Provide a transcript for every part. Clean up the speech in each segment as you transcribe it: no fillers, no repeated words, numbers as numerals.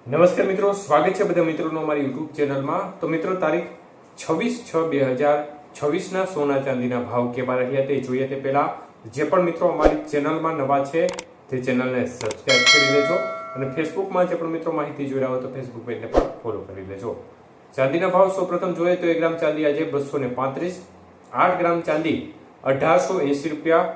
નમસ્કાર મિત્રો, સ્વાગત છે બધા મિત્રોનો અમારી યુટ્યુબ ચેનલમાં। તો મિત્રો, તારીખ 26/6/2026 ના સોના ચાંદીના ભાવ કેવા રહ્યા તે જોઈએ તે પહેલા જે પણ મિત્રો અમારી ચેનલમાં નવા છે તે ચેનલને સબસ્ક્રાઇબ કરી લેજો અને ફેસબુકમાં જે પણ મિત્રો માહિતી જોઈ રહ્યા હોય તો ફેસબુક પેજને પણ ફોલો કરી લેજો। ચાંદીના ભાવ સૌપ્રથમ જોઈએ તો 1 ગ્રામ ચાંદી આજે 235, 8 ગ્રામ ચાંદી 1880 રૂપિયા,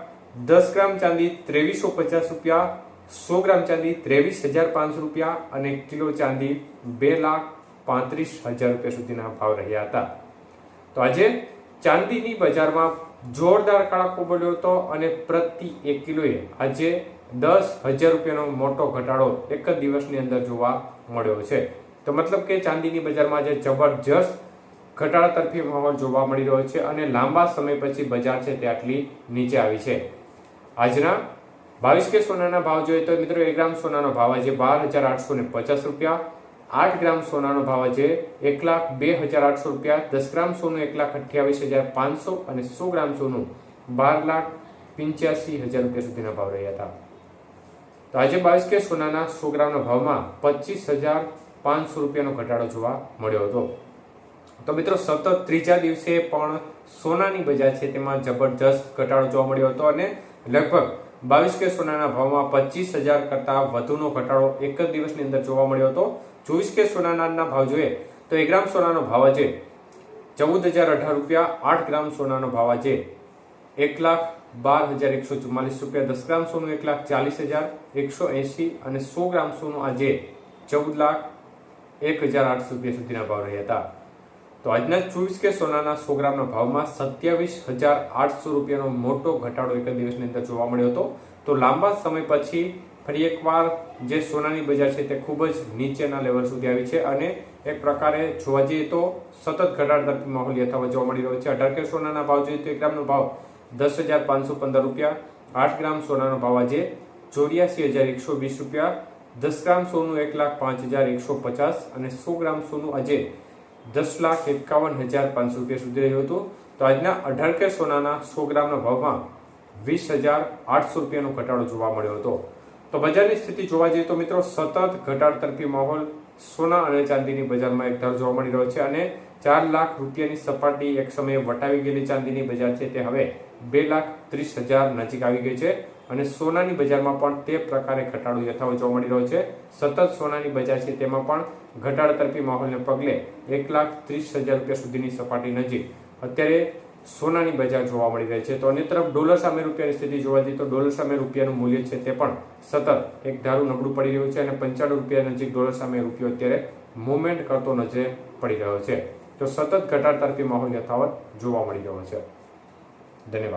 10 ગ્રામ ચાંદી 2350 રૂપિયા, 100 ગ્રામ ચાંદી 23,500 રૂપિયા અને કિલો ચાંદી 2,35,000 રૂપિયા સુધીના ભાવ રહ્યા હતા। તો આજે ચાંદીની બજારમાં જોરદાર કડાકો બોલ્યો હતો અને પ્રતિ 1 કિલોએ આજે 10,000 રૂપિયાનો મોટો ઘટાડો એક જ દિવસની અંદર જોવા મળ્યો છે। તો મતલબ કે ચાંદીની બજારમાં આજે જબરજસ્ત ઘટાડા તરફી માહોલ જોવા મળી રહ્યો છે અને લાંબા સમય પછી બજાર છે તે આટલી નીચે આવી છે। આજના 22K સોનાના ભાવ જોઈએ તો મિત્રો 1 ગ્રામ સોનાનો ભાવ આજે 12,850 રૂપિયા, 8 ગ્રામ સોનાનો ભાવ આજે 1,02,800 રૂપિયા, 10 ગ્રામ સોનું 1,28,500 અને 100 ગ્રામ સોનું 12,85,000 રૂપિયા સુધીના ભાવ રહ્યા હતા। તો આજે 22K સોનાના 100 ગ્રામના ભાવમાં 25,500 રૂપિયાનો ઘટાડો જોવા મળ્યો હતો। તો મિત્રો, સતત ત્રીજા દિવસે પણ સોનાની બજાર છે તેમાં જબરજસ્ત ઘટાડો જોવા મળ્યો હતો અને લગભગ 22K સોનાના ભાવમાં 25,000 કરતા વધુનો ઘટાડો એક જ દિવસની અંદર જોવા મળ્યો હતો। 24K સોનાના ભાવ જોઈએ તો 1 ગ્રામ સોનાનો ભાવ આજે 14,018 રૂપિયા, 8 ગ્રામ સોનાનો ભાવ આજે 1,12,144 રૂપિયા, 10 ગ્રામ સોનું 1,40,180 અને 100 ગ્રામ સોનું આજે 14,01,800 રૂપિયા સુધીના ભાવ રહ્યા હતા। તો આજના 24K સોનાના 100 ગ્રામના ભાવમાં 27,800 રૂપિયાનો મોટો ઘટાડો એક દિવસની અંદર જોવા મળ્યો હતો। તો લાંબા સમય પછી ફરી એકવાર જે સોનાની બજાર છે તે ખૂબ જ નીચેના લેવલ સુધી આવી છે અને એક પ્રકારે જોવા જઈએ તો સતત ઘટાડા તરફી માહોલ યથાવત જોવા મળી રહ્યો છે। 18K સોનાના ભાવ જોઈએ તો 1 ગ્રામનો ભાવ 10,515 રૂપિયા, 8 ગ્રામ સોનાનો ભાવ આજે 84,120 રૂપિયા, 10 ગ્રામ સોનું 1,05,150 અને 100 ગ્રામ સોનું આજે 10,51,500 રૂપિયા સુધી રહ્યું હતું। તો આજના 18K સોનાના 100 ગ્રામના ભાવમાં 20,800 રૂપિયાનો ઘટાડો જોવા મળ્યો હતો। તો બજારની સ્થિતિ જોવા જઈએ તો મિત્રો સતત ઘટાડા તરફી માહોલ સોના અને ચાંદીની બજારમાં એક ધારો જોવા મળી રહ્યો છે અને 4 લાખ રૂપિયાની સપાટી એક સમયે વટાવી ગયેલી ચાંદીની બજાર છે તે હવે 2,30,000 નજીક આવી ગઈ છે અને સોનાની બજારમાં પણ તે પ્રકારે ઘટાડો યથાવત જોવા મળી રહ્યો છે। સતત સોનાની બજાર છે તેમાં પણ ઘટાડા તરફી માહોલને પગલે 1,30,000 રૂપિયા સુધીની સપાટી નજીક અત્યારે સોનાની બજાર જોવા મળી રહી છે। તો અન્ય તરફ ડોલર સામે રૂપિયાની સ્થિતિ જોવા જઈએ તો ડોલર સામે રૂપિયાનું મૂલ્ય છે તે પણ સતત એક ધારું નબળું પડી રહ્યું છે અને 95 રૂપિયા નજીક ડોલર સામે રૂપિયો અત્યારે મૂવમેન્ટ કરતો નજરે પડી રહ્યો છે। તો સતત ઘટાડા તરફી માહોલ યથાવત જોવા મળી રહ્યો છે। ધન્યવાદ।